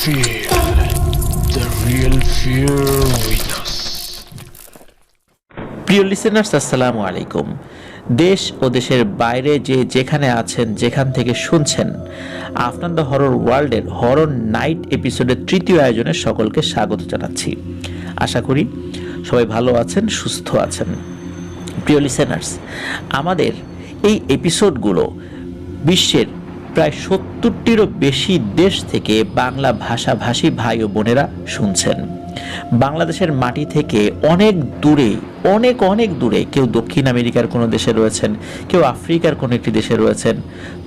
Feel the real fear with us. প্রিয় listeners, আসসালামু আলাইকুম। দেশ ও দেশের বাইরে যে যেখানে আছেন, যেখান থেকে শুনছেন, আফটার দ্য হরর ওয়ার্ল্ডের হরর নাইট এপিসোডের তৃতীয় আয়োজনে সকলকে স্বাগত জানাচ্ছি। আশা করি সবাই ভালো আছেন, সুস্থ আছেন। প্রিয় লিসেনার্স, আমাদের এই এপিসোডগুলো বিশ্বের প্রায় 70টিরও বেশি দেশ থেকে বাংলা ভাষাভাষী ভাই ও বোনেরা শুনছেন। বাংলাদেশের মাটি থেকে অনেক দূরে, অনেক দূরে, কেউ দক্ষিণ আমেরিকার কোনো দেশে রয়েছেন, কেউ আফ্রিকার কোনো একটি দেশে রয়েছেন,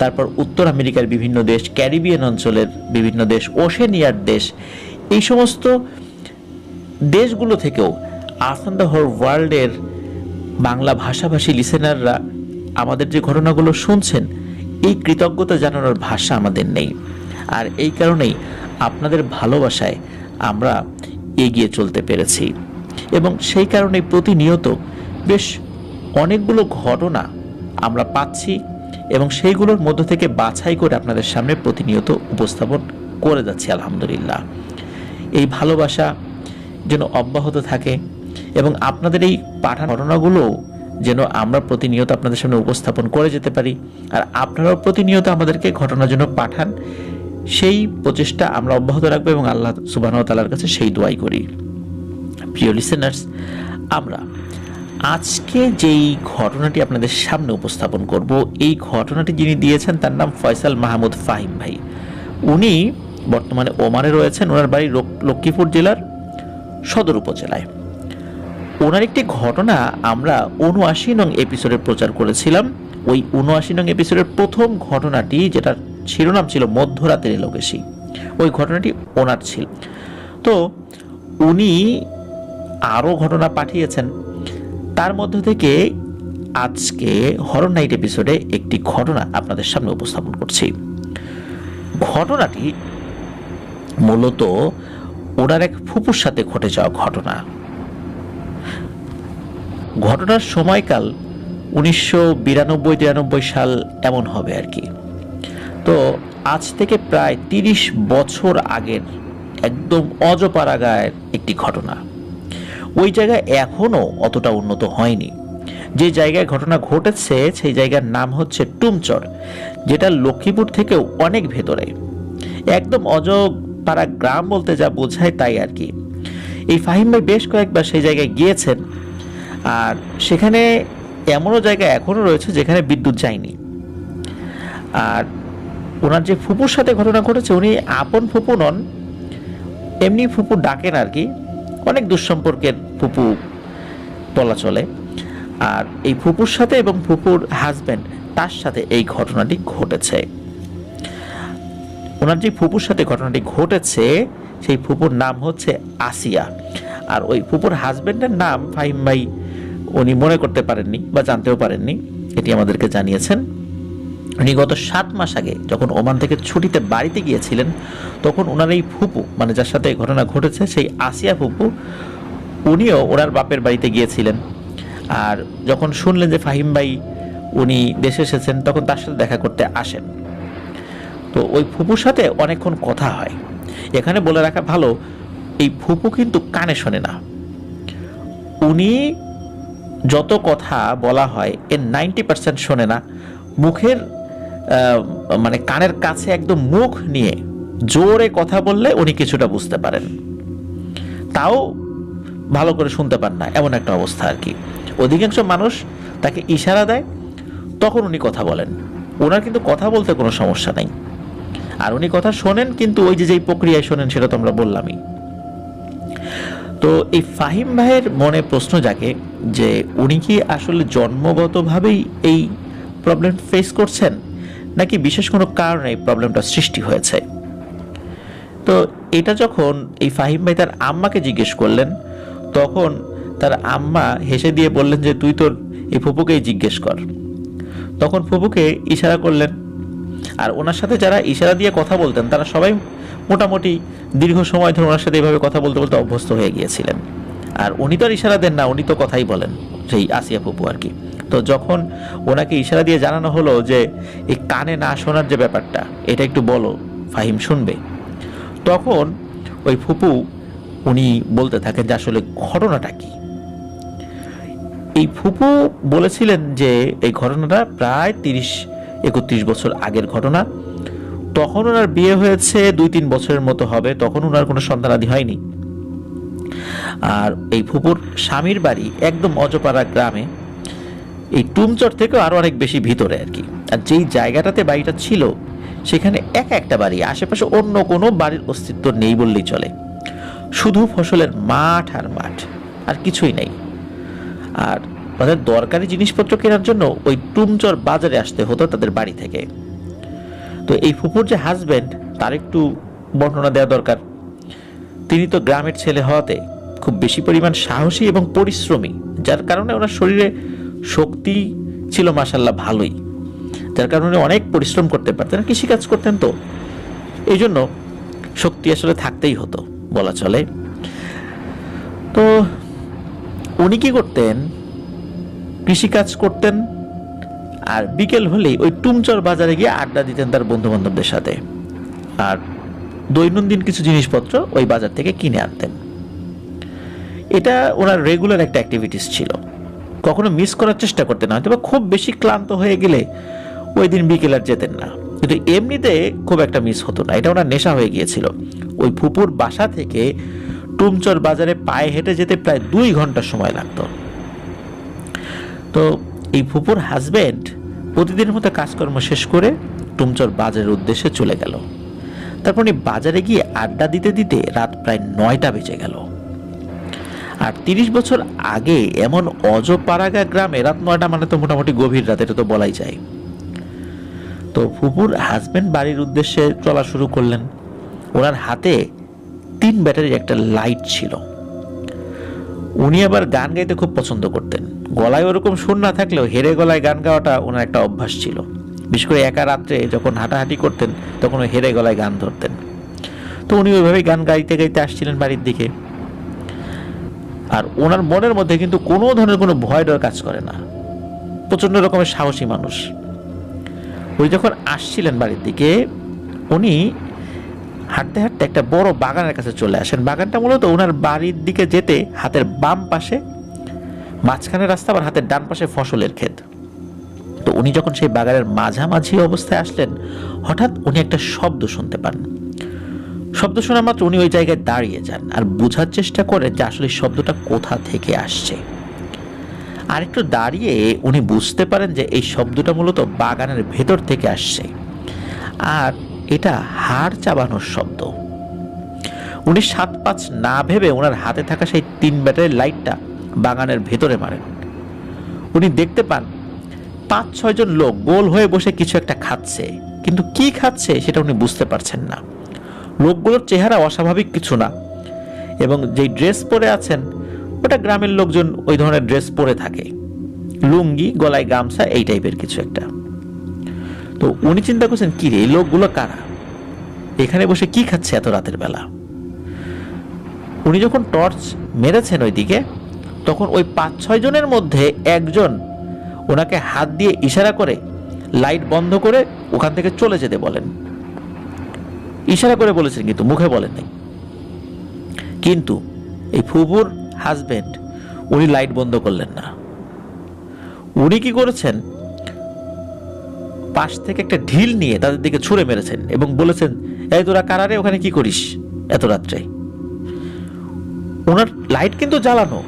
তারপর উত্তর আমেরিকার বিভিন্ন দেশ, ক্যারিবিয়ান অঞ্চলের বিভিন্ন দেশ, ওশেনিয়ার দেশ, এই সমস্ত দেশগুলো থেকেও আফটার দ্য হরর ওয়ার্ল্ডের বাংলা ভাষাভাষী লিসেনাররা আমাদের যে ঘটনাগুলো শুনছেন, এই কৃতজ্ঞতা জানানোর ভাষা আমাদের নেই। আর এই কারণেই আপনাদের ভালোবাসায় আমরা এগিয়ে চলতে পেরেছি, এবং সেই কারণে প্রতিনিয়ত বেশ অনেকগুলো ঘটনা আমরা পাচ্ছি এবং সেইগুলোর মধ্য থেকে বাছাই করে আপনাদের সামনে প্রতিনিয়ত উপস্থাপন করে যাচ্ছি। আলহামদুলিল্লাহ, এই ভালোবাসা যেন অব্যাহত থাকে এবং আপনাদের এই পাঠানো ঘটনাগুলো যেন আমরা প্রতিনিয়ত আপনাদের সামনে উপস্থাপন করে যেতে পারি, আর আপনারাও প্রতিনিয়ত আমাদেরকে ঘটনার জন্য পাঠান, সেই প্রচেষ্টা আমরা অব্যাহত রাখবো এবং আল্লাহ সুবহানাহু ওয়া তাআলার কাছে সেই দোয়াই করি। প্রিয় লিসেনার্স, আমরা আজকে যেই ঘটনাটি আপনাদের সামনে উপস্থাপন করব, এই ঘটনাটি যিনি দিয়েছেন তার নাম ফয়সাল মাহমুদ ফাহিম ভাই। উনি বর্তমানে ওমানে রয়েছেন। ওনার বাড়ি লক্ষ্মীপুর জেলার সদর উপজেলায়। ওনার একটি ঘটনা আমরা ৭৯ নং এপিসোডে প্রচার করেছিলাম। ওই ৭৯ নং এপিসোডের প্রথম ঘটনাটি, যেটা শিরোনাম ছিল মধ্যরাতের এলো বেশি, ওই ঘটনাটি ওনার ছিল। তো উনি আরও ঘটনা পাঠিয়েছেন, তার মধ্য থেকে আজকে হরর নাইট এপিসোডে একটি ঘটনা আপনাদের সামনে উপস্থাপন করছি। ঘটনাটি মূলত ওনার এক ফুপুর সাথে ঘটে যাওয়া ঘটনা। ঘটনার সময়কাল 1992-93 সাল এমন হবে আর কি। তো আজ থেকে প্রায় 30 বছর আগের একদম অজপাড়াগাঁয়ের একটি ঘটনা। ওই জায়গায় এখনও অতটা উন্নত হয়নি। যে জায়গায় ঘটনা ঘটেছে সেই জায়গার নাম হচ্ছে টুমচর, যেটা লক্ষ্মীপুর থেকেও অনেক ভেতরে, একদম অজপাড়া গ্রাম বলতে যা বোঝায় তাই আর কি। এই ফাহিম ভাই বেশ কয়েকবার সেই জায়গায় গিয়েছেন, আর সেখানে এমনও জায়গা এখনও রয়েছে যেখানে বিদ্যুৎ যায়নি। আর ওনার যে ফুপুর সাথে ঘটনা ঘটেছে, উনি আপন ফুপু নন, এমনি ফুপু ডাকেন আর কি, অনেক দুঃসম্পর্কের ফুপু বলা চলে। আর এই ফুপুর সাথে এবং ফুপুর হাজব্যান্ড, তার সাথে এই ঘটনাটি ঘটেছে। ওনার যে ফুপুর সাথে ঘটনাটি ঘটেছে সেই ফুপুর নাম হচ্ছে আসিয়া, আর ওই ফুপুর হাজব্যান্ডের নাম ফাহিম ভাই উনি মনে করতে পারেননি বা জানতেও পারেননি, এটি আমাদেরকে জানিয়েছেন। উনি গত 7 মাস আগে যখন ওমান থেকে ছুটিতে বাড়িতে গিয়েছিলেন, তখন ওনার এই ফুপু, মানে যার সাথে ঘটনা ঘটেছে সেই আসিয়া ফুপু, উনিও ওনার বাপের বাড়িতে গিয়েছিলেন। আর যখন শুনলেন যে ফাহিম ভাই উনি দেশে এসেছেন, তখন তার সাথে দেখা করতে আসেন। তো ওই ফুপুর সাথে অনেকক্ষণ কথা হয়। এখানে বলে রাখা ভালো, এই ফুপু কিন্তু কানে শোনে না। উনি যত কথা বলা হয় এর 90% শোনে না। মুখের মানে কানের কাছে একদম মুখ নিয়ে জোরে কথা বললে উনি কিছুটা বুঝতে পারেন, তাও ভালো করে শুনতে পান না, এমন একটা অবস্থা আর কি। অধিকাংশ মানুষ তাকে ইশারা দেয়, তখন উনি কথা বলেন। ওনার কিন্তু কথা বলতে কোনো সমস্যা নেই, আর উনি কথা শোনেন, কিন্তু ওই যেই প্রক্রিয়ায় শোনেন সেটা তো আমরা বললামই। তো এই ফাহিম ভাইয়ের মনে প্রশ্ন জাগে যে উনি কি আসলে জন্মগতভাবেই এই প্রবলেম ফেস করছেন, নাকি বিশেষ কোনো কারণে এই প্রবলেমটা সৃষ্টি হয়েছে। তো এটা যখন এই ফাহিম ভাই তার আম্মাকে জিজ্ঞেস করলেন, তখন তার আম্মা হেসে দিয়ে বললেন যে তুই তোর এই ফুপুকেই জিজ্ঞেস কর। তখন ফুপুকে ইশারা করলেন, আর ওনার সাথে যারা ইশারা দিয়ে কথা বলতেন তারা সবাই মোটামুটি দীর্ঘ সময় ধরে ওনার সাথে এইভাবে কথা বলতে বলতে অভ্যস্ত হয়ে গিয়েছিলেন। আর উনি তো আর ইশারা দেন না, উনি তো কথাই বলেন, সেই আসিয়া ফুপু আর কি। তো যখন ওনাকে ইশারা দিয়ে জানানো হলো যে এই কানে না শোনার যে ব্যাপারটা, এটা একটু বলো, ফাহিম শুনবে, তখন ওই ফুপু উনি বলতে থাকেন যে আসলে ঘটনাটা কি। এই ফুপু বলেছিলেন যে এই ঘটনাটা প্রায় 30-31 বছর আগের ঘটনা। তখন ওনার বিয়ে হয়েছে 2-3 বছরের মতো হবে, তখন ওনার কোনো সন্তানাদি হয়নি। আর এই ফুপুর স্বামীর বাড়ি একদম অজপাড়া গ্রামে, এই টুমচর থেকে আরো অনেক বেশি ভিতরে আর কি। আর যেই জায়গাটাতে বাড়িটা ছিল সেখানে একটা বাড়ি, আশেপাশে অন্য কোনো বাড়ির অস্তিত্ব নেই বললেই চলে। শুধু ফসলের মাঠ আর মাঠ, আর কিছুই নেই। আর তাদের দরকারি জিনিসপত্র কেনার জন্য ওই টুমচর বাজারে আসতে হতো তাদের বাড়ি থেকে। তো এই ফুপুর যে হাজবেন্ড, তার একটু বর্ণনা দেওয়া দরকার। তিনি তো গ্রামের ছেলে হওয়াতে খুব বেশি পরিমাণ সাহসী এবং পরিশ্রমী, যার কারণে ওনার শরীরে শক্তি ছিল মাশাআল্লাহ ভালোই, যার কারণে অনেক পরিশ্রম করতে পারতেন, কৃষিকাজ করতেন, তো এই জন্য শক্তি আসলে থাকতেই হতো বলা চলে। তো উনি কি করতেন, কৃষিকাজ করতেন, আর বিকেল হলেই ওই টুমচর বাজারে গিয়ে আড্ডা দিতেন তার বন্ধু বান্ধবদের সাথে, আর দৈনন্দিন কিছু জিনিসপত্র ওই বাজার থেকে কিনে আনতেন। এটা ওনার রেগুলার একটা অ্যাক্টিভিটিস ছিল, কখনো মিস করার চেষ্টা করতেন না। তবে খুব বেশি ক্লান্ত হয়ে গেলে ওই দিন বিকেল আর যেতেন না, কিন্তু এমনিতে খুব একটা মিস হতো না। এটা ওনার নেশা হয়ে গিয়েছিল। ওই ফুপুর বাসা থেকে টুমচর বাজারে পায়ে হেঁটে যেতে প্রায় 2 ঘন্টা সময় লাগতো। তো এই ফুপুর হাজবেন্ড প্রতিদিনের মতো কাজকর্ম শেষ করে টুমচর বাজারের উদ্দেশ্যে চলে গেল। তারপর উনি বাজারে গিয়ে আড্ডা দিতে দিতে রাত প্রায় 9টা বেজে গেল। আর 30 বছর আগে এমন অজপাড়াগা গ্রামে রাত 9টা মানে তো মোটামুটি গভীর রাত, এটা তো বলাই যায়। তো ফুপুর হাজবেন্ড বাড়ির উদ্দেশ্যে চলা শুরু করলেন। ওনার হাতে 3 ব্যাটারির একটা লাইট ছিল। উনি আবার গান গাইতে খুব পছন্দ করতেন। গলায় ওরকম সুর না থাকলেও হেরে গলায় গান গাওয়াটা ওনার একটা অভ্যাস ছিল। বিশেষ করে একা রাত্রে যখন হাঁটাহাঁটি করতেন তখন ওই হেরে গলায় গান ধরতেন। তো উনি ওইভাবেই গান গাইতে গাইতে আসছিলেন বাড়ির দিকে। আর ওনার মনের মধ্যে কিন্তু কোনো ধরনের কোনো ভয় ডর কাজ করে না, প্রচন্ড রকমের সাহসী মানুষ। উনি যখন আসছিলেন বাড়ির দিকে, উনি হাঁটতে হাঁটতে একটা বড় বাগানের কাছে চলে আসেন। বাগানটা মূলত ওনার বাড়ির দিকে যেতে হাতের বাম পাশে মাঝখানে রাস্তা, আবার হাতের ডান পাশে ফসলের ক্ষেত। তো উনি যখন সেই বাগানের মাঝামাঝি অবস্থায় আসলেন, হঠাৎ উনি একটা শব্দ শুনতে পান। শব্দ শোনা মাত্র উনি ওই জায়গায় দাঁড়িয়ে যান আর বোঝার চেষ্টা করেন যে আসলে শব্দটা কোথা থেকে আসছে। আর একটু দাঁড়িয়ে উনি বুঝতে পারেন যে এই শব্দটা মূলত বাগানের ভেতর থেকে আসছে, আর এটা হাড় চাবানোর শব্দ। উনি 7-5 না ভেবে ওনার হাতে থাকা সেই 3 ব্যাটারির লাইটটা বাগানের ভেতরে মারেন। উনি দেখতে পান 5-6 জন লোক গোল হয়ে বসে কিছু একটা খাচ্ছে, কিন্তু কি খাচ্ছে সেটা উনি বুঝতে পারছেন না। লোকগুলোর চেহারা অস্বাভাবিক কিছু না, এবং যেই ড্রেস পরে আছেন ওটা গ্রামের লোকজন ওই ধরনের ড্রেস পরে থাকে, লুঙ্গি, গলায় গামছা, এই টাইপের কিছু একটা। তো উনি চিন্তা করছেন, কি রে, এই লোকগুলো কারা, এখানে বসে কি খাচ্ছে এত রাতের বেলা। উনি যখন টর্চ মেরেছেন ওইদিকে, তখন ওই 5-6 জনের মধ্যে একজন ওনাকে হাত দিয়ে ইশারা করে লাইট বন্ধ করে ওখান থেকে চলে যেতে বলেন। ইশারা করে বলেছেন, কিন্তু মুখে বলেন নাই। কিন্তু এই ফুপুর হাজবেন্ড উনি লাইট বন্ধ করলেন না। উনি কি করেছেন, পাশ থেকে একটা ঢিল নিয়ে তাদের দিকে ছুঁড়ে মেরেছেন এবং বলেছেন, এই তোরা কারারে, ওখানে কি করিস এত রাত্রে। ওনার লাইট কিন্তু জ্বালানো।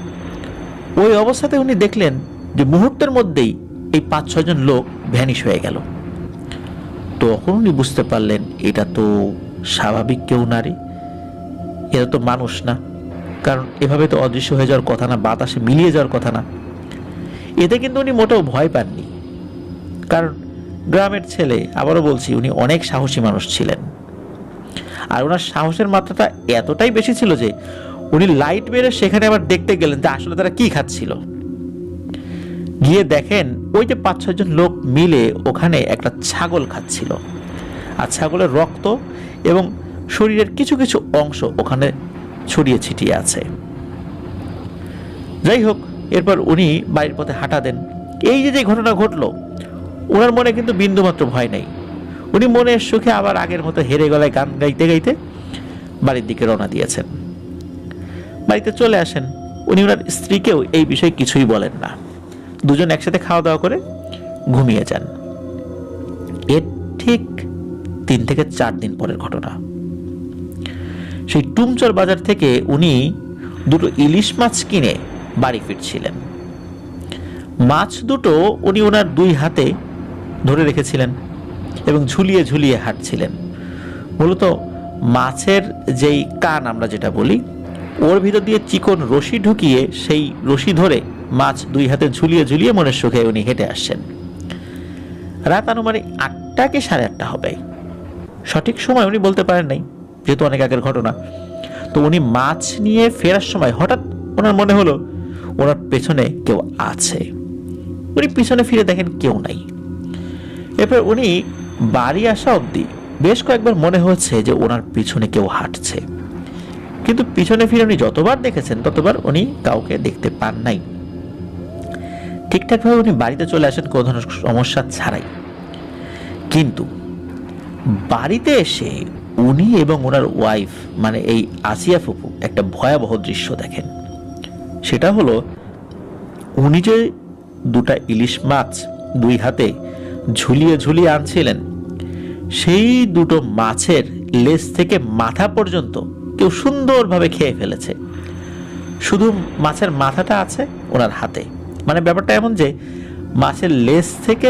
ওই অবস্থাতে উনি দেখলেন যে মুহূর্তের মধ্যেই এই 5-6 জন লোক ভ্যানিশ হয়ে গেল। তখন উনি বুঝতে পারলেন এটা তো স্বাভাবিক কেউ না রে, এটা তো মানুষ না, কারণ এভাবে তো অদৃশ্য হয়ে যাওয়ার কথা না, বাতাসে মিলিয়ে যাওয়ার কথা না। এতে কিন্তু উনি মোটেও ভয় পাননি, কারণ গ্রামের ছেলে, আবারও বলছি, উনি অনেক সাহসী মানুষ ছিলেন। আর ওনার সাহসের মাত্রাটা এতটাই বেশি ছিল যে উনি লাইট মেরে সেখানে আবার দেখতে গেলেন যে আসলে তারা কি খাচ্ছিল। গিয়ে দেখেন ওই যে 5-6 জন লোক মিলে ওখানে একটা ছাগল খাচ্ছিল, আর ছাগলের রক্ত এবং শরীরের কিছু কিছু অংশ ওখানে ছড়িয়ে ছিটিয়ে আছে। যাই হোক, এরপর উনি বাড়ির পথে হাঁটা দেন। এই যে ঘটনা ঘটলো, ওনার মনে কিন্তু বিন্দুমাত্র ভয় নেই। উনি মনের সুখে আবার আগের মতো হেরে গলায় গান গাইতে গাইতে বাড়ির দিকে রওনা দিয়েছেন। বাড়িতে চলে আসেন, উনি ওনার স্ত্রীকেও এই বিষয়ে কিছুই বলেন না। দুজন একসাথে খাওয়া দাওয়া করে ঘুমিয়ে যান। এর ঠিক 3 থেকে 4 দিন পরের ঘটনা। সেই টুমচর বাজার থেকে উনি 2টো ইলিশ মাছ কিনে বাড়ি ফিরছিলেন। মাছ দুটো উনি ওনার 2 হাতে ধরে রেখেছিলেন এবং ঝুলিয়ে ঝুলিয়ে হাঁটছিলেন। মূলত মাছের যেই কান আমরা যেটা বলি, ওর ভিতর দিয়ে চিকন রশি ঢুকিয়ে সেই রশি ধরে মাছ 2 হাতে ঝুলিয়ে ঝুলিয়ে মনের সুখে উনি হেঁটে আসছেন। রাত আনুমানিক 8টা কি 8:30 হবে, সঠিক সময় উনি বলতে পারেন নাই, যেহেতু অনেক আগের ঘটনা। তো উনি মাছ নিয়ে ফেরার সময় হঠাৎ ওনার মনে হলো ওনার পেছনে কেউ আছে। উনি পিছনে ফিরে দেখেন কেউ নাই। এরপর উনি বাড়ি আসা অবধি বেশ কয়েকবার মনে হচ্ছে যে ওনার পিছনে কেউ হাঁটছে, কিন্তু পিছনে ফিরে উনি যতবার দেখেছেন ততবার উনি কাউকে দেখতে পান নাই। ঠিকঠাকভাবে উনি বাড়িতে চলে আসেন কোনো ধরনের সমস্যা ছাড়াই। কিন্তু বাড়িতে এসে উনি এবং ওনার ওয়াইফ মানে এই আসিয়া ফুপু একটা ভয়াবহ দৃশ্য দেখেন। সেটা হলো উনি যে 2টা ইলিশ মাছ 2 হাতে ঝুলিয়ে ঝুলিয়ে আনছিলেন, সেই 2টো মাছের লেজ থেকে মাথা পর্যন্ত কেউ সুন্দরভাবে খেয়ে ফেলেছে। শুধু মাছের মাথাটা আছে ওনার হাতে। মানে ব্যাপারটা এমন যে মাছের লেজ থেকে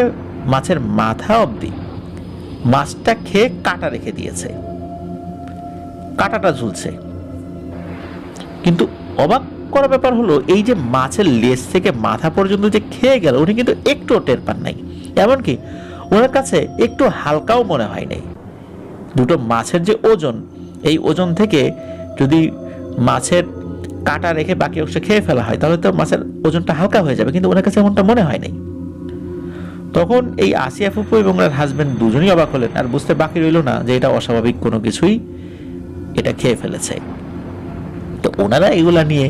মাছের মাথা অবধি মাছটা খেয়ে কাটা রেখে দিয়েছে, কাটাটা ঝুলছে। কিন্তু অবাক করা ব্যাপার হলো এই যে মাছের লেজ থেকে মাথা পর্যন্ত যে খেয়ে গেল, উনি কিন্তু একটু টের পান নাই। এমনকি ওনার কাছে একটু হালকাও মনে হয় নাই। 2টো মাছের যে ওজন, এই ওজন থেকে যদি মাছের কাটা রেখে বাকি অংশ খেয়ে ফেলা হয় তাহলে তো মাছের ওজনটা হালকা হয়ে যাবে, কিন্তু ওনার কাছে এমনটা মনে হয় নাই। তখন এই আসিয়া ফুপু এবং ওনার হাজবেন্ড দুজনেই অবাক হলেন, আর বুঝতে বাকি রইল না যে এটা অস্বাভাবিক কোনো কিছুই এটা খেয়ে ফেলেছে। তো ওনারা এগুলা নিয়ে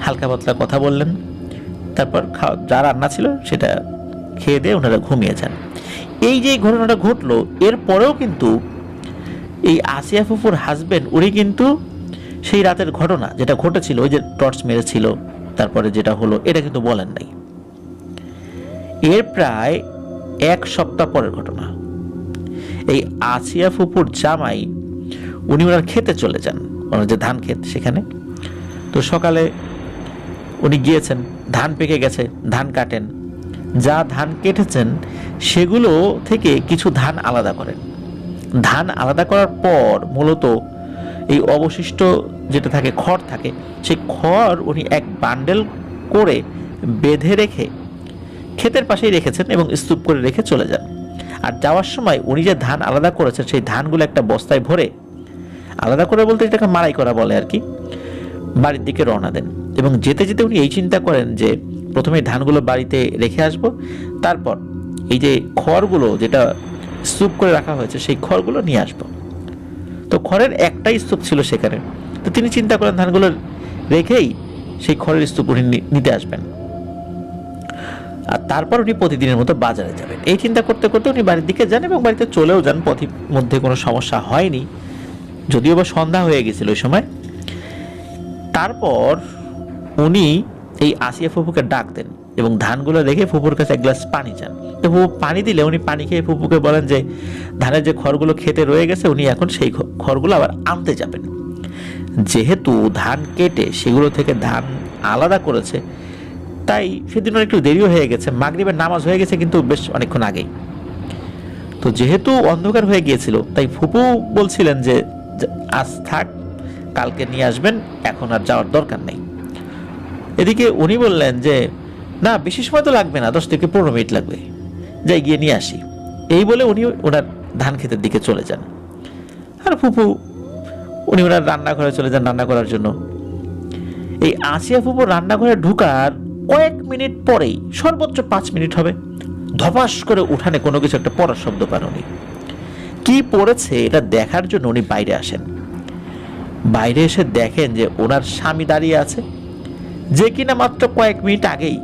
হালকা পাতলা কথা বললেন। তারপর যা রান্না ছিল সেটা খেয়ে দিয়ে ওনারা ঘুমিয়ে যান। এই যে ঘটনাটা ঘটলো, এরপরেও কিন্তু এই আসিয়া ফুপুর হাজবেন্ড উনি কিন্তু সেই রাতের ঘটনা যেটা ঘটেছিল, ওই যে টর্চ মেরেছিল তারপরে যেটা হলো, এটা কিন্তু বলেন নাই। এর প্রায় 1 সপ্তাহ পরের ঘটনা। এই আসিয়া ফুপুর জামাই উনি ওনার খেতে চলে যান, ওনার যে ধান ক্ষেত সেখানে। তো সকালে উনি গিয়েছেন, ধান পেকে গেছে, ধান কাটেন। যা ধান কেটেছেন সেগুলো থেকে কিছু ধান আলাদা করেন। ধান আলাদা করার পর মূলত এই অবশিষ্ট যেটা থাকে, খড় থাকে, সেই খড় উনি এক বান্ডেল করে বেঁধে রেখে ক্ষেতের পাশেই রেখেছেন এবং স্তূপ করে রেখে চলে যান। আর যাওয়ার সময় উনি যে ধান আলাদা করেছেন সেই ধানগুলো একটা বস্তায় ভরে, আলাদা করে বলতে এটাকে মাড়াই করা বলে আর কি, বাড়ির দিকে রওনা দেন। এবং যেতে যেতে উনি এই চিন্তা করেন যে প্রথমে ধানগুলো বাড়িতে রেখে আসব, তারপর এই যে খড়গুলো যেটা স্তূপ করে রাখা হয়েছে সেই খড়গুলো নিয়ে আসব। তো খড়ের একটাই স্তূপ ছিল সেখানে। তো তিনি চিন্তা করেন ধানগুলো রেখেই সেই খড়ের স্তূপ উনি নিতে আসবেন, আর তারপর উনি প্রতিদিনের মতো বাজারে যাবেন। এই চিন্তা করতে করতে উনি বাড়ির দিকে যান এবং বাড়িতে চলেও যান। পথের মধ্যে কোনো সমস্যা হয়নি, যদিও বা সন্ধ্যা হয়ে গেছিল ওই সময়। তারপর উনি এই আসিয়া ফুপুকে ডাক দেন এবং ধানগুলো রেখে ফুপুর কাছে এক গ্লাস পানি চান। তো ফুপু পানি দিলে উনি পানি খেয়ে ফুপুকে বলেন যে ধানের যে খড়গুলো খেতে রয়ে গেছে উনি এখন সেই খড়গুলো আবার আনতে যাবেন। যেহেতু ধান কেটে সেগুলো থেকে ধান আলাদা করেছে, তাই সেদিন একটু দেরিও হয়ে গেছে, মাগরিবের নামাজ হয়ে গেছে কিন্তু বেশ অনেকক্ষণ আগেই। তো যেহেতু অন্ধকার হয়ে গিয়েছিল তাই ফুপু বলছিলেন যে আজ থাক, কালকে নিয়ে আসবেন, এখন আর যাওয়ার দরকার নেই। এদিকে উনি বললেন যে না, বেশি সময় তো লাগবে না, 10 থেকে 15 মিনিট লাগবে, যাই গিয়ে নিয়ে আসি। এই বলে উনি ওনার ধান ক্ষেতের দিকে চলে যান। আর ফুপু উনি ওনার রান্নাঘরে চলে যান রান্না করার জন্য। এই আসিয়া ফুপু রান্নাঘরে ঢুকার কয়েক মিনিট পরেই, সর্বোচ্চ 5 মিনিট হবে, ধপাস করে উঠানে কোনো কিছু একটা পড়ার শব্দ পান। উনি কি পড়েছে এটা দেখার জন্য উনি বাইরে আসেন। বাইরে এসে দেখেন যে ওনার স্বামী দাঁড়িয়ে আছে, যে কিনা মাত্র কয়েক মিনিট আগেই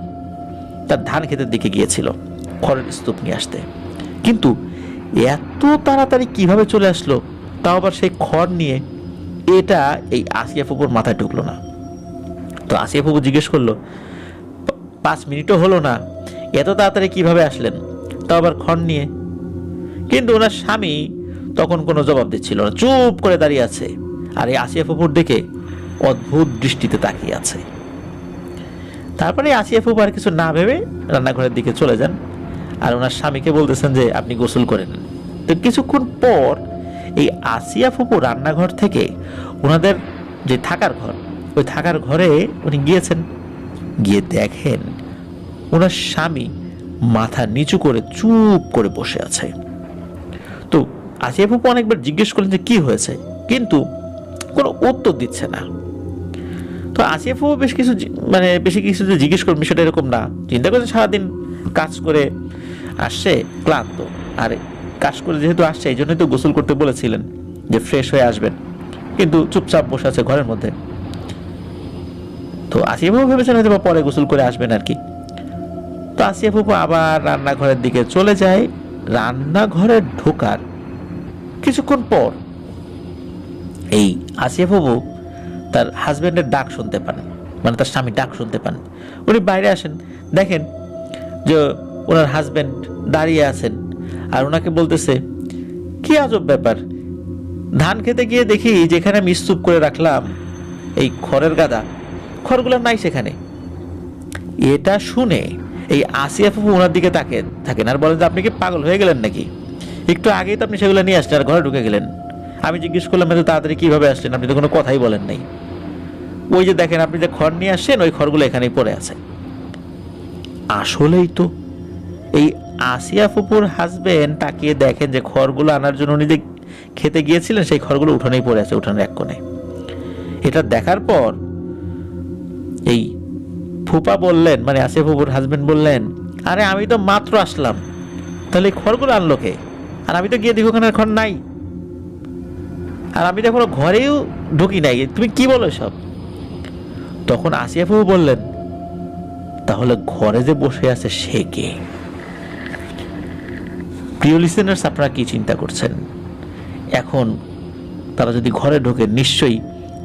তার ধান ক্ষেতের দিকে গিয়েছিল খড়ের স্তূপ নিয়ে আসতে। কিন্তু এত তাড়াতাড়ি কিভাবে চলে আসলো, তাও আবার সেই খড় নিয়ে এটা এই আসিয়া ফুপুর মাথায় ঢুকলো না। তো আসিয়া ফুপু জিজ্ঞেস করলো, 5 মিনিটও হলো না, এত তাড়াতাড়ি কিভাবে আসলেন, তাও আবার খন নিয়ে? কিন্তু ওনার স্বামী তখন কোনো জবাব দিচ্ছিল না, চুপ করে দাঁড়িয়ে আছে, আর এই আসিয়া ফুপুর দিকে অদ্ভুত দৃষ্টিতে তাকিয়ে আছে। তারপরে আসিয়া ফুপু আর কিছু না ভেবে রান্নাঘরের দিকে চলে যান, আর ওনার স্বামীকে বলতেছেন যে আপনি গোসল করে নেন। তো কিছুক্ষণ পর এই আসিয়া ফুপু রান্নাঘর থেকে ওনাদের যে থাকার ঘর, ওই থাকার ঘরে উনি গিয়েছেন, গিয়ে দেখেন ওনার স্বামী মাথা নিচু করে চুপ করে বসে আছে। তো আসিয়া ফুপু অনেকবার জিজ্ঞেস করলেন যে কি হয়েছে, কিন্তু কোনো উত্তর দিচ্ছে না। তো আসিয়া ফুপু বেশি কিছু যে জিজ্ঞেস করবেন বিষয়টা এরকম না, চিন্তা করছে সারাদিন কাজ করে আসছে ক্লান্ত, আর কাজ করে যেহেতু আসছে এই জন্যই তো গোসল করতে বলেছিলেন যে ফ্রেশ হয়ে আসবেন, কিন্তু চুপচাপ বসে আছে ঘরের মধ্যে। তো আসিয়া ফুপু ভেবেছেন হয়তো পরে গোসল করে আসবেন আর কি। তো আসিয়া ফুপু আবার রান্নাঘরের দিকে চলে যায়। রান্নাঘরে ঢোকার কিছুক্ষণ পর এই আসিয়া ফুপু তার হাজবেন্ডের ডাক শুনতে পান, মানে তার স্বামীর ডাক শুনতে পান। উনি বাইরে আসেন, দেখেন যে ওনার হাজবেন্ড দাঁড়িয়ে আছেন, আর ওনাকে বলতেছে, কি আজব ব্যাপার, ধান খেতে গিয়ে দেখি যেখানে আমি স্তূপ করে রাখলাম এই খড়ের গাদা, খড়গুলো নাই সেখানে। এটা শুনে এই আসিয়া ফুপু ওনার দিকে তাকিয়ে থাকেন আর বলেন যে আপনি কি পাগল হয়ে গেলেন নাকি? একটু আগেই তো আপনি সেগুলো নিয়ে আসলেন আর ঘরে ঢুকে গেলেন। আমি জিজ্ঞেস করলাম এত তাড়াতাড়ি কিভাবে আসলেন, আপনি তো কোনো কথাই বলেন নাই। ওই যে দেখেন আপনি যে খড় নিয়ে আসছেন, ওই খড়গুলো এখানেই পড়ে আছে। আসলেই তো এই আসিয়া ফুপুর হাজবেন্ড তাকিয়ে দেখেন যে খড়গুলো আনার জন্য উনি যে খেতে গিয়েছিলেন সেই খড়গুলো উঠানেই পড়ে আছে, উঠানের এক কোণে। এটা দেখার পর এই ফুপা বললেন, মানে আসিয়া ফুপুর হাজবেন্ড বললেন, আরে আমি তো মাত্র আসলাম, তাহলে এই খড়গুলো আনলো কে? আর আমি তো গিয়ে দেখি ওখানে খড় নাই, আর আমি তো এখনো ঘরেও ঢুকি নাই, তুমি কি বলো সব? তখন আসিয়া ফুপু বললেন, তাহলে ঘরে যে বসে আছে সে কে? প্রিয় লিসেনার্স, আপনারা কি চিন্তা করছেন? এখন তারা যদি ঘরে ঢোকে নিশ্চয়ই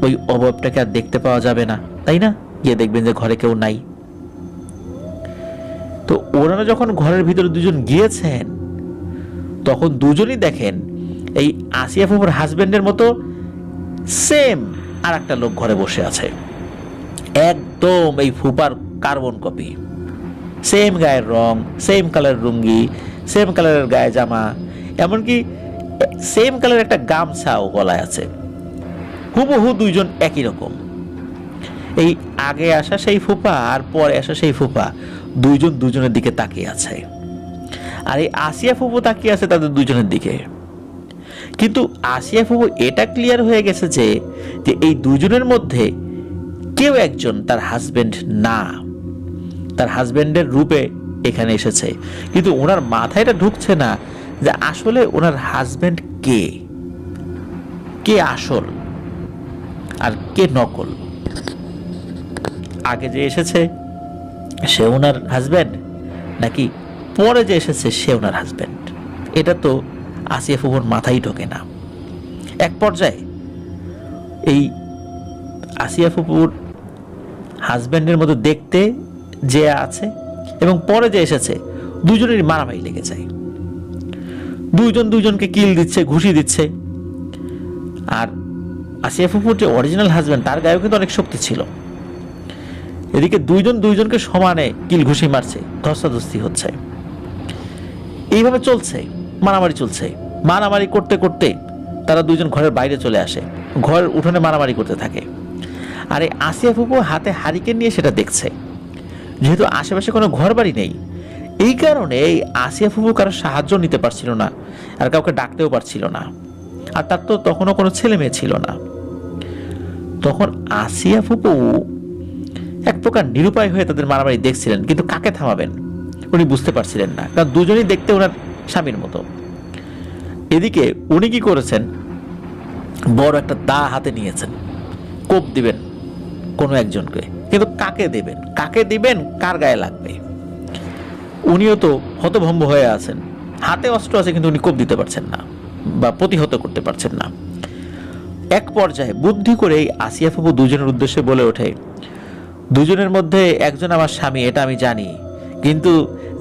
ওই অভাবটাকে আর দেখতে পাওয়া যাবে না, তাই না? গিয়ে দেখবেন যে ঘরে কেউ নাই। তো ওনারা যখন ঘরের ভিতরে দুজন গিয়েছেন তখন দুজনই দেখেন এই আসিয়া ফুপুর হাজবেন্ডের মতো সেম আর একটা লোক ঘরে বসে আছে, একদম এই ফুপার কার্বন কপি, সেম গায়ের রং, সেম কালারের লুঙ্গি, সেম কালারের গায়ে জামা, এমনকি সেম কালারের একটা গামছাও গলায় আছে। হুবহু দুইজন একই রকম। এই আগে আসা সেই ফুপা আর পরে আসা সেই ফুপা দুইজন দুজনের দিকে তাকিয়ে আছে, আর এই আসিয়া ফুপু তাকিয়ে আছে তাদের দুইজনের দিকে। কিন্তু আসিয়া ফুপু এটা ক্লিয়ার হয়ে গেছে যে এই দুজনের মধ্যে কেউ একজন তার হাজবেন্ড না, তার হাজবেন্ডের রূপে এখানে এসেছে, কিন্তু ওনার মাথায় এটা ঢুকছে না যে আসলে ওনার হাজবেন্ড কে, কে আসল আর কে নকল। আগে যে এসেছে সে ওনার হাজবেন্ড, নাকি পরে যে এসেছে সে ওনার হাজবেন্ড, এটা তো আসিয়া ফুপুর মাথায় ঢোকে না। এক পর্যায়ে এই আসিয়া ফুপুর হাজবেন্ডের মতো দেখতে যে আছে এবং পরে যে এসেছে দুজনেরই মারামারি লেগে যায়, দুইজন দুইজনকে কিল দিচ্ছে, ঘুষি দিচ্ছে। আর আসিয়া ফুপুর যে অরিজিনাল হাজবেন্ড তার গায়েও কিন্তু অনেক শক্তি ছিল। এদিকে দুইজন দুইজনকে সমানে কিল ঘুষি মারছে, ধস্তাধস্তি হচ্ছে, এইভাবে চলছে, মারামারি চলছে। মারামারি করতে করতে তারা দুইজন ঘরের বাইরে চলে আসে, ঘরের উঠোনে মারামারি করতে থাকে। আর এই আসিয়া ফুপু হাতে হারিকেন নিয়ে সেটা দেখছে। যেহেতু আশেপাশে কোনো ঘর বাড়ি নেই, এই কারণে এই আসিয়া ফুপু কারো সাহায্য নিতে পারছিল না, আর কাউকে ডাকতেও পারছিল না। আর তার তো তখনও কোনো ছেলে মেয়ে ছিল না। তখন আসিয়া ফুপু এক প্রকার নিরুপায় হয়ে তাদের মারামারি দেখছিলেন, কিন্তু কাকে থামাবেন উনি বুঝতে পারছিলেন না, কারণ দুজনই দেখতে ওনার স্বামীর মতো। এদিকে উনি কি করেছেন, বড় একটা দা হাতে নিয়েছেন, কোপ দিবেন কোনো একজনকে, কিন্তু কাকে দেবেন, কাকে দিবেন, কার গায়ে লাগবে? উনিও তো হতভম্ব হয়ে আছেন, হাতে অস্ত্র আছে কিন্তু উনি কোপ দিতে পারছেন না বা প্রতিহত করতে পারছেন না। এক পর্যায়ে বুদ্ধি করে এই আসিয়া ফুপু দুজনের উদ্দেশ্যে বলে ওঠে, দুজনের মধ্যে একজন আমার স্বামী, এটা আমি জানি, কিন্তু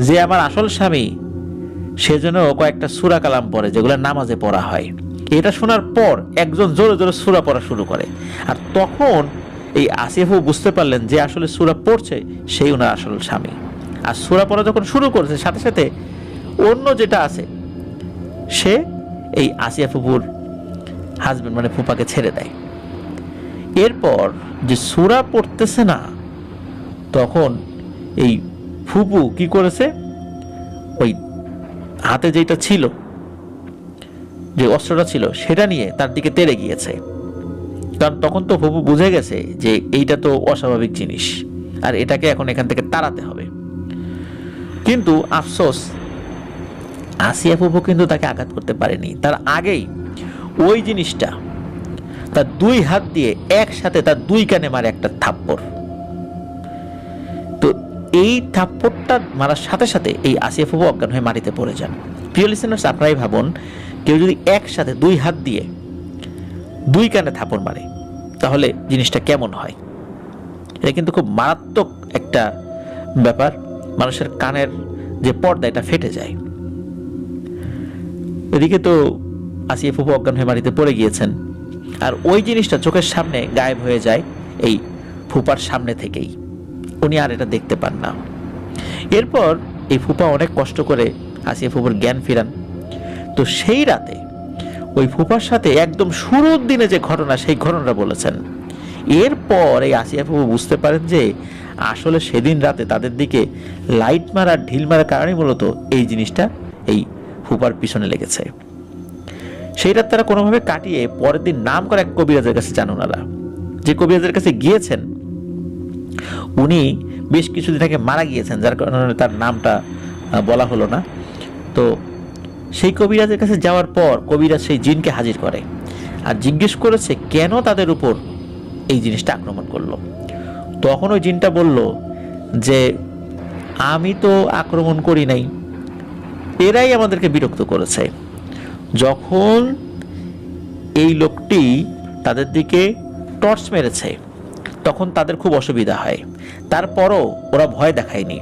যে আমার আসল স্বামী সেজন্য কয়েকটা সূরা কালাম পড়ে, যেগুলো নামাজে পড়া হয়। এটা শোনার পর একজন জোরে জোরে সূরা পড়া শুরু করে, আর তখন এই আসিয়া ফুপু বুঝতে পারলেন যে আসলে সূরা পড়ছে সেই ওনার আসল স্বামী। আর সূরা পড়া যখন শুরু করেছে, সাথে সাথে অন্য যেটা আছে সে এই আসিয়া ফুপুর হাজবেন্ড মানে ফুপাকে ছেড়ে দেয়। এরপর যে সূরা পড়তেছে না, তখন এই ফুপু কি করেছে, ওই হাতে যেটা ছিল, যে অস্ত্রটা ছিল, সেটা নিয়ে তার দিকে তেড়ে গিয়েছে। কারণ তখন তো ফুপু বুঝে গেছে যে এইটা তো অস্বাভাবিক জিনিস, আর এটাকে এখন এখান থেকে তাড়াতে হবে। কিন্তু আফসোস, আসিয়া ফুপু কিন্তু তাকে আঘাত করতে পারেনি। তার আগেই ওই জিনিসটা তার দুই হাত দিয়ে একসাথে তার দুই কানে মারে একটা থাপ্পড়। তো এই থাপ্পড়টা মারার সাথে সাথে এই আসিয়া ফুপু অজ্ঞান হয়ে মাটিতে পড়ে যান। প্রিয় লিসেনার্স, আপনারাই ভাবুন, কেউ যদি একসাথে দুই হাত দিয়ে দুই কানে থাপ্পড় মারে তাহলে জিনিসটা কেমন হয়। এটা কিন্তু খুব মারাত্মক একটা ব্যাপার। মানুষের কানের যে পর্দা, এটা ফেটে যায়। এদিকে তো আসিয়া ফুপু অজ্ঞান হয়ে মাটিতে পড়ে গিয়েছেন, আর ওই জিনিসটা চোখের সামনে গায়েব হয়ে যায় এই ফুপার সামনে থেকেই। উনি আর এটা দেখতে পান না। এরপর এই ফুপা অনেক কষ্ট করে আসিয়া ফুপুর জ্ঞান ফিরান। তো সেই রাতে ওই ফুপার সাথে একদম শুরুর দিনে যে ঘটনা, সেই ঘটনাটা বলেছেন। এরপর এই আসিয়া ফুপু বুঝতে পারেন যে আসলে সেদিন রাতে তাদের দিকে লাইট মারা, ঢিল মারার কারণে মূলত এই জিনিসটা এই ফুপার পিছনে লেগেছে। সেই রাত তারা কোনোভাবে কাটিয়ে পরের দিন নাম করা এক কবিরাজের কাছে যান। ওনারা যে কবিরাজের কাছে গিয়েছেন, উনি বেশ কিছুদিন আগে মারা গিয়েছেন, যার কারণে তার নামটা বলা হলো না। তো সেই কবিরাজের কাছে যাওয়ার পর কবিরাজ সেই জিনকে হাজির করে আর জিজ্ঞেস করেছে কেন তাদের উপর এই জিনিসটা আক্রমণ করলো। তখন ওই জিনটা বলল যে আমি তো আক্রমণ করি নাই, এরাই আমাদেরকে বিরক্ত করেছে। যখন এই লোকটি তাদের দিকে টর্চ মেরেছে তখন তাদের খুব অসুবিধা হয়, তারপরও ওরা ভয় দেখায়নি।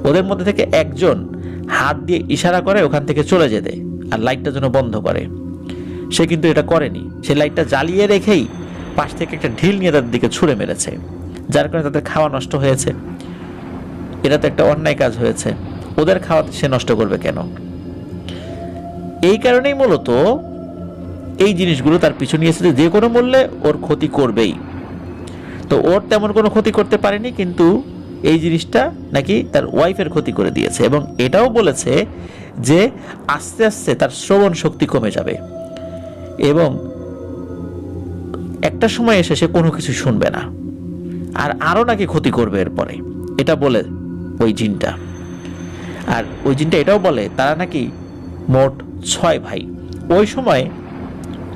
ওদের মধ্যে থেকে একজন হাত দিয়ে ইশারা করে ওখান থেকে চলে যেতে আর লাইটটা যেন বন্ধ করে। সে কিন্তু এটা করেনি, সে লাইটটা জ্বালিয়ে রেখেই পাশ থেকে একটা ঢিল নিয়ে তাদের দিকে ছুঁড়ে মেরেছে, যার কারণে তাদের খাওয়া নষ্ট হয়েছে। এটা তো একটা অন্যায় কাজ হয়েছে, ওদের খাওয়া সে নষ্ট করবে কেন? এই কারণেই মূলত এই জিনিসগুলো তার পিছু নিয়েছে যে কোনো মূল্যে ওর ক্ষতি করবেই। তো ওর তেমন কোনো ক্ষতি করতে পারেনি, কিন্তু এই জিনিসটা নাকি তার ওয়াইফের ক্ষতি করে দিয়েছে, এবং এটাও বলেছে যে আস্তে আস্তে তার শ্রবণ শক্তি কমে যাবে এবং একটা সময় এসে সে কোনো কিছু শুনবে না, আর আরও নাকি ক্ষতি করবে এরপরে, এটা বলে ওই জিনটা। আর ওই জিনটা এটাও বলে তারা নাকি মোট 6 ভাই। ওই সময়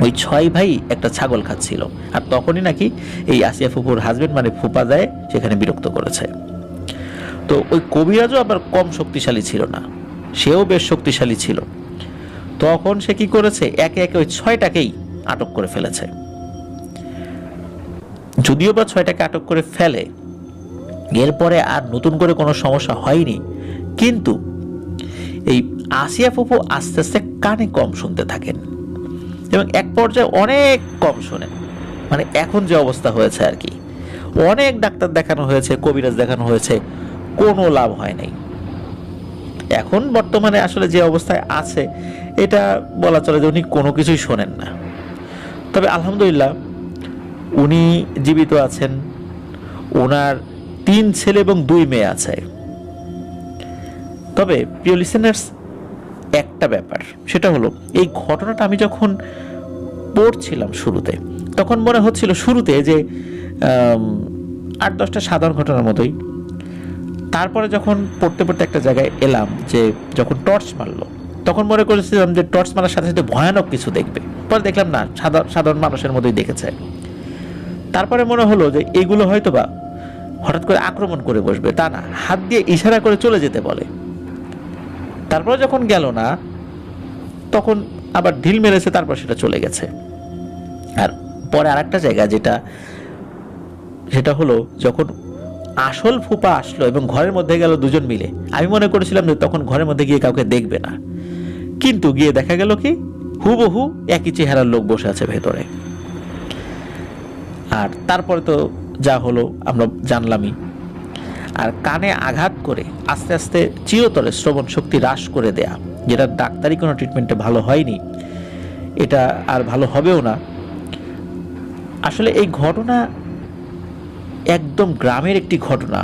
ওই 6 ভাই একটা ছাগল খাচ্ছিল, আর তখনই নাকি এই আসিয়া ফুপুর হাজবেন্ড মানে ফুপা যায় সেখানে বিরক্ত করেছে। তো ওই কবিরাজও আবার কম শক্তিশালী ছিল না, সেও বেশ শক্তিশালী ছিল। তখন সে কি করেছে, একে একে ওই 6টাকেই আটক করে ফেলেছে। যদিও বা 6টাকে আটক করে ফেলে, এরপরে আর নতুন করে কোনো সমস্যা হয়নি, কিন্তু এই আসিয়া ফুপু আস্তে আস্তে কানে কম শুনতে থাকেন এবং এক পর্যায়ে অনেক কম শোনেন। মানে এখন যে অবস্থা হয়েছে আর কি, অনেক ডাক্তার দেখানো হয়েছে, কবিরাজ দেখানো হয়েছে, কোনো লাভ হয় নাই। এখন বর্তমানে আসলে যে অবস্থায় আছে এটা বলা চলে যে উনি কোনো কিছুই শোনেন না। তবে আলহামদুলিল্লাহ উনি জীবিত আছেন, ওনার 3 ছেলে এবং 2 মেয়ে আছে। তবে প্রিয় লিসেনার্স, একটা ব্যাপার সেটা হলো এই ঘটনাটা আমি যখন পড়ছিলাম শুরুতে, তখন মনে হচ্ছিল শুরুতে যে 8-10টা সাধারণ ঘটনার মতোই। তারপরে যখন পড়তে পড়তে একটা জায়গায় এলাম যে যখন টর্চ মারলো, তখন মনে করেছিলাম যে টর্চ মারার সাথে সাথে ভয়ানক কিছু দেখবে, পরে দেখলাম না, সাধারণ মানুষের মতোই দেখেছে। তারপরে মনে হলো যে এগুলো হয়তো বা হঠাৎ করে আক্রমণ করে বসবে, তা না, হাত দিয়ে ইশারা করে চলে যেতে বলে। তারপরে যখন গেল না, তখন আবার ঢিল মেরেছে, তারপর সেটা চলে গেছে। আর পরে আরেকটা জায়গা সেটা হলো যখন আসল ফুপা আসলো এবং ঘরের মধ্যে গেল দুজন মিলে, আমি মনে করেছিলাম যে তখন ঘরের মধ্যে গিয়ে কাউকে দেখবে না, কিন্তু গিয়ে দেখা গেল কি হুবহু একই চেহারার লোক বসে আছে ভেতরে। আর তারপরে তো যা হলো আমরা জানলামই। আর কানে আঘাত করে আস্তে আস্তে চিরতরে শ্রবণ শক্তি হ্রাস করে দেয়া, যেটা ডাক্তারি কোনো ট্রিটমেন্টে ভালো হয়নি, এটা আর ভালো হবেও না। আসলে এই ঘটনা একদম গ্রামের একটি ঘটনা,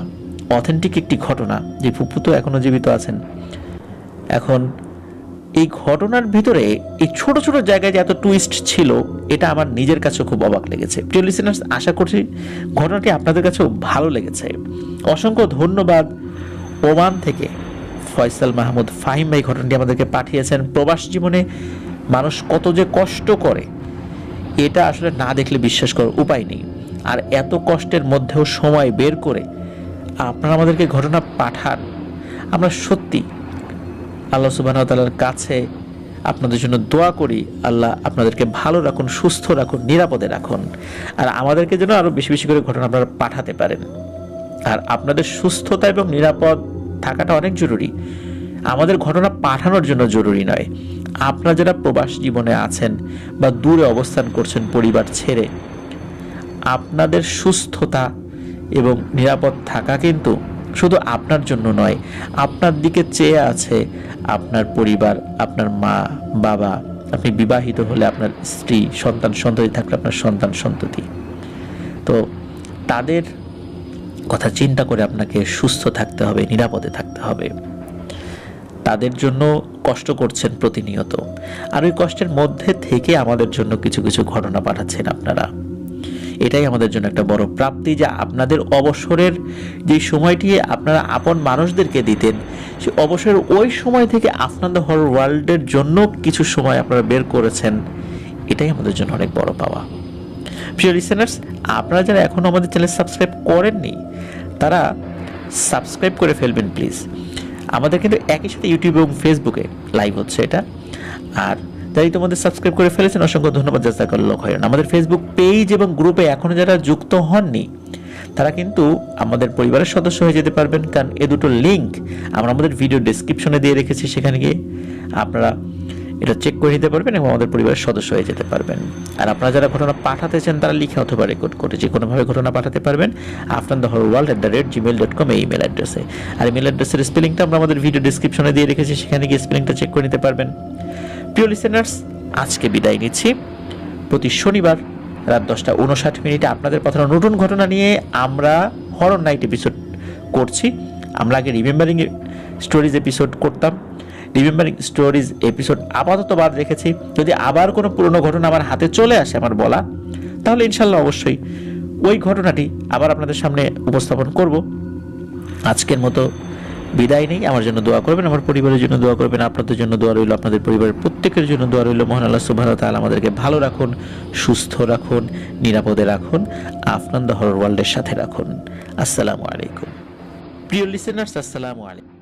অথেন্টিক একটি ঘটনা। যে ফুপু তো এখনো জীবিত আছেন। এখন এই ঘটনার ভিতরে এই ছোট ছোট জায়গায় যে এত টুইস্ট ছিল, এটা আমার নিজের কাছে খুব অবাক লেগেছে। প্রিয় লিসেনার্স, আশা করছি ঘটনাটি আপনাদের কাছেও ভালো লেগেছে। অসংখ্য ধন্যবাদ ওমান থেকে ফয়সাল মাহমুদ ফাহিম ভাই ঘটনাটি আমাদেরকে পাঠিয়েছেন। প্রবাস জীবনে মানুষ কত যে কষ্ট করে, এটা আসলে না দেখলে বিশ্বাস করার উপায় নেই। আর এত কষ্টের মধ্যেও সময় বের করে আপনারা আমাদেরকে ঘটনা পাঠান। আমরা সত্যি আল্লাহ সুবহানাহু ওয়া তাআলার কাছে আপনাদের জন্য দোয়া করি, আল্লাহ আপনাদেরকে ভালো রাখুন, সুস্থ রাখুন, নিরাপদে রাখুন। আর আমাদেরকে যেন আরও বেশি বেশি করে ঘটনা আপনারা পাঠাতে পারেন। আর আপনাদের সুস্থতা এবং নিরাপদ থাকাটা অনেক জরুরি, আমাদের ঘটনা পাঠানোর জন্য জরুরি নয়। আপনারা যারা প্রবাস জীবনে আছেন বা দূরে অবস্থান করছেন পরিবার ছেড়ে, আপনাদের সুস্থতা এবং নিরাপদ থাকা কিন্তু শুধু আপনার জন্য নয়, আপনার দিকে চেয়ে আছে আপনার পরিবার, আপনার মা বাবা, আপনি বিবাহিত হলে আপনার স্ত্রী, সন্তান সন্ততি থাকলে আপনার সন্তান সন্ততি। তো তাদের কথা চিন্তা করে আপনাকে সুস্থ থাকতে হবে, নিরাপদে থাকতে হবে। তাদের জন্য কষ্ট করছেন প্রতিনিয়ত, আর ওই কষ্টের মধ্যে থেকে আমাদের জন্য কিছু কিছু ঘটনা পাঠাচ্ছেন আপনারা। এটাই আমাদের জন্য একটা বড় প্রাপ্তি, যে আপনাদের অবসরের যে সময়টি আপনারা আপন মানুষদেরকে দিতেন, সেই অবসরের ওই সময় থেকে আফনান দ্য হরর ওয়ার্ল্ডের জন্য কিছু সময় আপনারা বের করেছেন। এটাই আমাদের জন্য অনেক বড় পাওয়া। প্রিয় লিসেনার্স, আপনারা যারা এখনও আমাদের চ্যানেল সাবস্ক্রাইব করেননি, তারা সাবস্ক্রাইব করে ফেলবেন প্লিজ। আমাদের কিন্তু একই সাথে ইউটিউব এবং ফেসবুকে লাইভ হচ্ছে এটা। আর যারা তোমাদের সাবস্ক্রাইব করে ফেলেছেন, অসংখ্য ধন্যবাদ, জাযাকাল্লাহু খাইরান। আমাদের ফেসবুক পেজ এবং গ্রুপে এখনো যারা যুক্ত হননি, তারা কিন্তু আমাদের পরিবারের সদস্য হয়ে যেতে পারবেন, কারণ এই দুটো লিঙ্ক আমরা আমাদের ভিডিও ডেসক্রিপশনে দিয়ে রেখেছি। সেখানে গিয়ে আপনারা এটা চেক করে নিতে পারবেন এবং আমাদের পরিবারের সদস্য হয়ে যেতে পারবেন। আর আপনারা যারা ঘটনা পাঠাতে চান, তারা লিখে অথবা রেকর্ড করে যে কোনোভাবে ঘটনা পাঠাতে পারবেন afnanthehorrorworld@gmail.com এই ইমেল অ্যাড্রেসে। আর ইমেল অ্যাড্রেসের স্পেলিংটা আমরা আমাদের ভিডিও ডেসক্রিপশনে দিয়ে রেখেছি, সেখানে গিয়ে স্পেলিংটা চেক করে নিতে পারবেন। প্রিয় লিসেনার্স, আজকে বিদায় নিচ্ছি। প্রতি শনিবার রাত 10:59 আপনাদের পাঠানো নতুন ঘটনা নিয়ে আমরা হরর নাইট এপিসোড করছি। আমরা আগে রিমেম্বারিং স্টোরিজ এপিসোড করতাম, রিমেম্বারিং স্টোরিজ এপিসোড আপাতত বাদ রেখেছি। যদি আবার কোনো পুরনো ঘটনা আমার হাতে চলে আসে আমার বলা, তাহলে ইনশাল্লাহ অবশ্যই ওই ঘটনাটি আবার আপনাদের সামনে উপস্থাপন করব। আজকের মতো বিদায় নেই। আমার জন্য দোয়া করবেন, আমার পরিবারের জন্য দোয়া করবেন, আপনাদের জন্য দোয়া রইল, আপনাদের পরিবারের প্রত্যেকের জন্য দোয়া রইল। মহান আল্লাহ সুবহানাহু ওয়া তাআলা আমাদেরকে ভালো রাখুন, সুস্থ রাখুন, নিরাপদে রাখুন, আফনান দ্য হরর ওয়ার্ল্ডের সাথে রাখুন। আসসালামু আলাইকুম। প্রিয় লিসেনার্স, আসসালামু আলাইকুম।